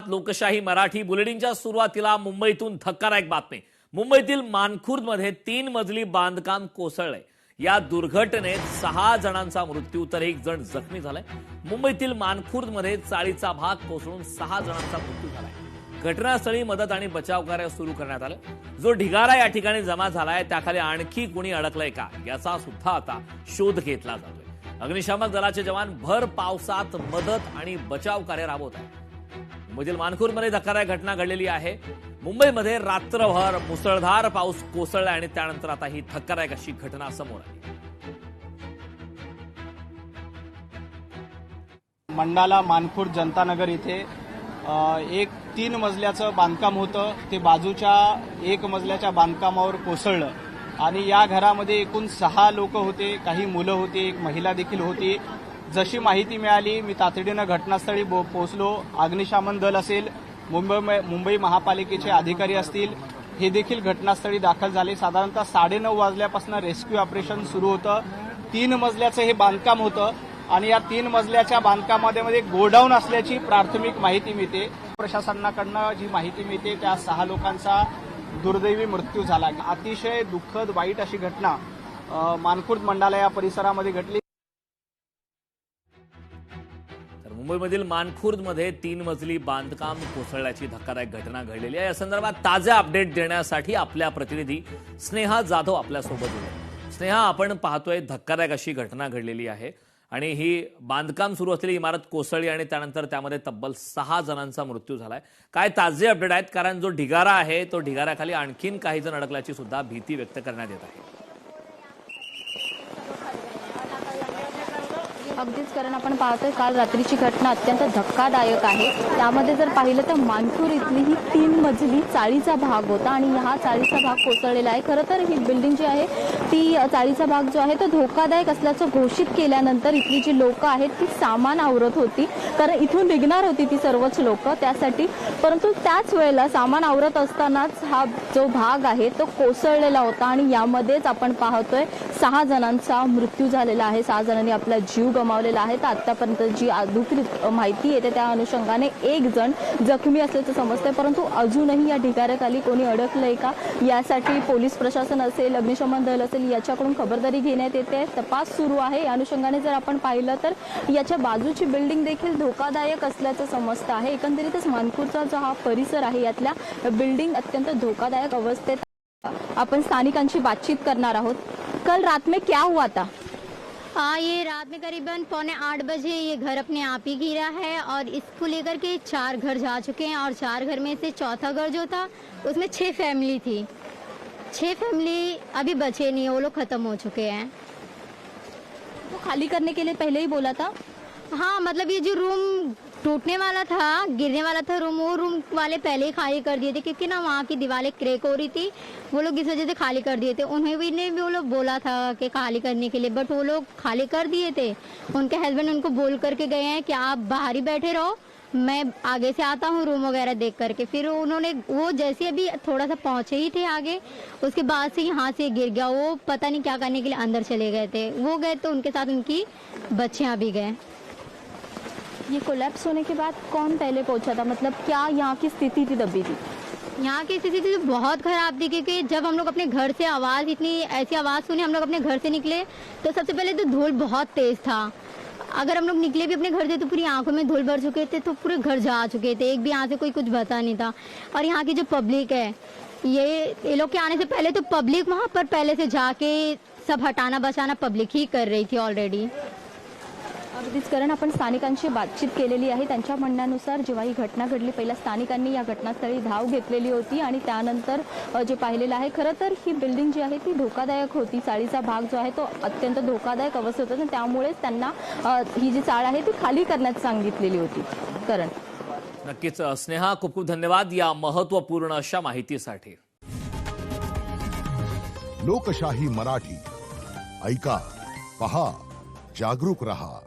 लोकशाही मराठी बुलेटिनच्या सुरुवातीला मुंबईतून धक्कादायक बातमी। मुंबईतील मानखुर्दमध्ये 3 मजली बांधकाम कोसळलंय। या दुर्घटनेत 6 जणांचा मृत्यू तर 1 जण जखमी झालाय। मुंबईतील मानखुर्दमध्ये चाळीचा भाग कोसळून 6 जणांचा मृत्यू झालाय। घटनास्थळी मदत आणि बचाव कार्य सुरू करण्यात आलं। जो ढिगारा या ठिकाणी जमा झालाय त्याखाली आणखी कोणी अडकलंय का याचा सुद्धा आता शोध घेतला जातोय। अग्निशामक दलाचे जवान भर पावसात मदत आणि बचाव कार्य राबवत आहेत। मुंबईतील मानखुर्दमध्ये धक्कादायक घटना घडलेली आहे। मुंबईमध्ये रात्रभर मुसळधार पाऊस कोसळला आणि त्यानंतर आता ही धक्कादायक अशी घटना समोर आली। मंडाला मानखुर्द जनतानगर इथे एक 3 मजल्याचं बांधकाम होतं। ते बाजूच्या 1 मजल्याच्या बांधकामावर कोसळलं आणि या घरामध्ये एकूण 6 लोक होते, काही मुलं होती, एक महिला देखील होती। जशी माहिती मिळाली मी तातडीनं घटनास्थळी पोहोचलो। अग्निशमन दल असेल, मुंबई महापालिकेचे अधिकारी असतील, हे देखील घटनास्थळी दाखल झाले। साधारणतः 9:30 वाजल्यापासून रेस्क्यू ऑपरेशन सुरू होतं। 3 मजल्याचं हे बांधकाम होतं आणि या 3 मजल्याच्या बांधकामामध्ये गोडाऊन असल्याची प्राथमिक माहिती मिळते। प्रशासनाकडनं जी माहिती मिळते त्या 6 लोकांचा दुर्दैवी मृत्यू झाला। अतिशय दुःखद वाईट अशी घटना मानखुर्द मंडाला या परिसरामध्ये घडली। मुंबईमधील मानखुर्दमध्ये 3 मजली बांधकाम कोसळल्याची धक्कादायक घटना घडलेली आहे। या संदर्भात ताजा अपडेट देण्यासाठी आपल्या प्रतिनिधी स्नेहा जाधव आपल्यासोबत आहेत। स्नेहा, आपण पाहतोय धक्कादायक अशी घटना घडलेली आहे आणि ही बांधकाम सुरू असलेली इमारत कोसळली आणि त्यानंतर त्यामध्ये तब्बल 6 जणांचा मृत्यू झालाय। काय ताजे अपडेट आहेत? कारण जो ढिगारा आहे तो ढिगाऱ्याखाली आणखीन काही जण अडकल्याची सुद्धा भीती व्यक्त करण्यात येत आहे। अगदीच, कारण आपण पाहतोय काल रात्रीची घटना अत्यंत धक्कादायक आहे। त्यामध्ये जर पाहिलं तर मानखुर्द इथली ही 3 मजली चाळीचा भाग होता आणि हा चाळीचा भाग कोसळलेला आहे। खरं तर ही बिल्डिंग जी आहे ती चाळीचा भाग जो आहे तो धोकादायक असल्याचं घोषित केल्यानंतर इथली जी लोक आहेत ती सामान आवरत होती, कारण इथून निघणार होती ती सर्वच लोक त्यासाठी। परंतु त्याच वेळेला सामान आवरत असतानाच हा जो भाग आहे तो कोसळलेला होता आणि यामध्येच आपण पाहतोय 6 जणांचा मृत्यू झालेला आहे। 6 जणांनी आपला जीव गमावलेला आहे। तर आतापर्यंत जी अधिकृत माहिती येते त्या अनुषंगाने 1 जण जखमी असल्याचं समजतंय, परंतु अजूनही या ढिगाऱ्याखाली कोणी अडकलंय का यासाठी पोलीस प्रशासन असेल, अग्निशमन दल असेल याच्याकडून खबरदारी घेण्यात येते। तपास सुरू आहे। या अनुषंगाने जर आपण पाहिलं तर याच्या बाजूची बिल्डिंग देखील धोकादायक असल्याचं समजतं आहे। एकंदरीतच मानखुर्दचा जो हा परिसर आहे यातल्या बिल्डिंग अत्यंत धोकादायक अवस्थेत। आपण स्थानिकांशी बातचीत करणार आहोत। कल रात में क्या हुआ था? ये रात में करीबन 7:45 बजे ये घर अपने आप ही गिरा है और इसको लेकर के 4 घर जा चुके हैं और 4 घर में से चौथा घर जो था उसमें 6 फैमिली थी। 6 फैमिली अभी बचे नहीं, वो लोग खत्म हो चुके हैं। वो खाली करने के लिए पहले ही बोला था? हाँ, मतलब ये जो रूम टूटने वाला था, गिरने वाला था रूम, वो रूम वाले पहले ही खाली कर दिए थे क्योंकि ना वहाँ की दीवारें क्रैक हो रही थी। वो लोग इस वजह से खाली कर दिए थे। उन्हें भी वो लोग बोला था कि खाली करने के लिए, बट वो लोग खाली कर दिए थे। उनके हस्बैंड उनको बोल करके गए हैं कि आप बाहर ही बैठे रहो, मैं आगे से आता हूँ रूम वगैरह देख करके। फिर उन्होंने वो जैसे अभी थोड़ा सा पहुँचे ही थे आगे, उसके बाद से यहाँ से गिर गया। वो पता नहीं क्या करने के लिए अंदर चले गए थे। वो गए तो उनके साथ उनकी बच्चियाँ भी गए। ये कोलैप्स होने के बाद कौन पहले पहुंचा था? मतलब क्या यहाँ की स्थिति थी तभी थी? यहाँ की स्थिति तो बहुत ख़राब थी क्योंकि जब हम लोग अपने घर से आवाज़, इतनी ऐसी आवाज़ सुनी, हम लोग अपने घर से निकले तो सबसे पहले तो धूल बहुत तेज़ था। अगर हम लोग निकले भी अपने घर से तो पूरी आंखों में धूल भर चुके थे, तो पूरे घर जा चुके थे। एक भी यहाँ से कोई कुछ बचा नहीं था। और यहाँ की जो पब्लिक है, ये लोग के आने से पहले तो पब्लिक वहाँ पर पहले से जाके सब हटाना बचाना पब्लिक ही कर रही थी ऑलरेडी। अगदीच, कारण आपण स्थानिकांशी बातचीत केलेली आहे। त्यांच्या म्हणण्यानुसार जेव्हा ही घटना घडली पहिल्या स्थानिकांनी या घटनास्थळी धाव घेतलेली होती आणि त्यानंतर जे पाहिलेलं आहे खरं तर ही बिल्डिंग जी आहे ती धोकादायक होती। चाळीचा भाग जो आहे तो अत्यंत धोकादायक अवस्थेत होता, त्यामुळेच त्यांना ही जी चाळ आहे ती खाली करण्यास सांगितलेली होती। करण, नक्कीच स्नेहा, खूप खूप धन्यवाद या महत्त्वपूर्ण अशा माहितीसाठी। लोकशाही मराठी ऐका, पहा, जागरूक रहा।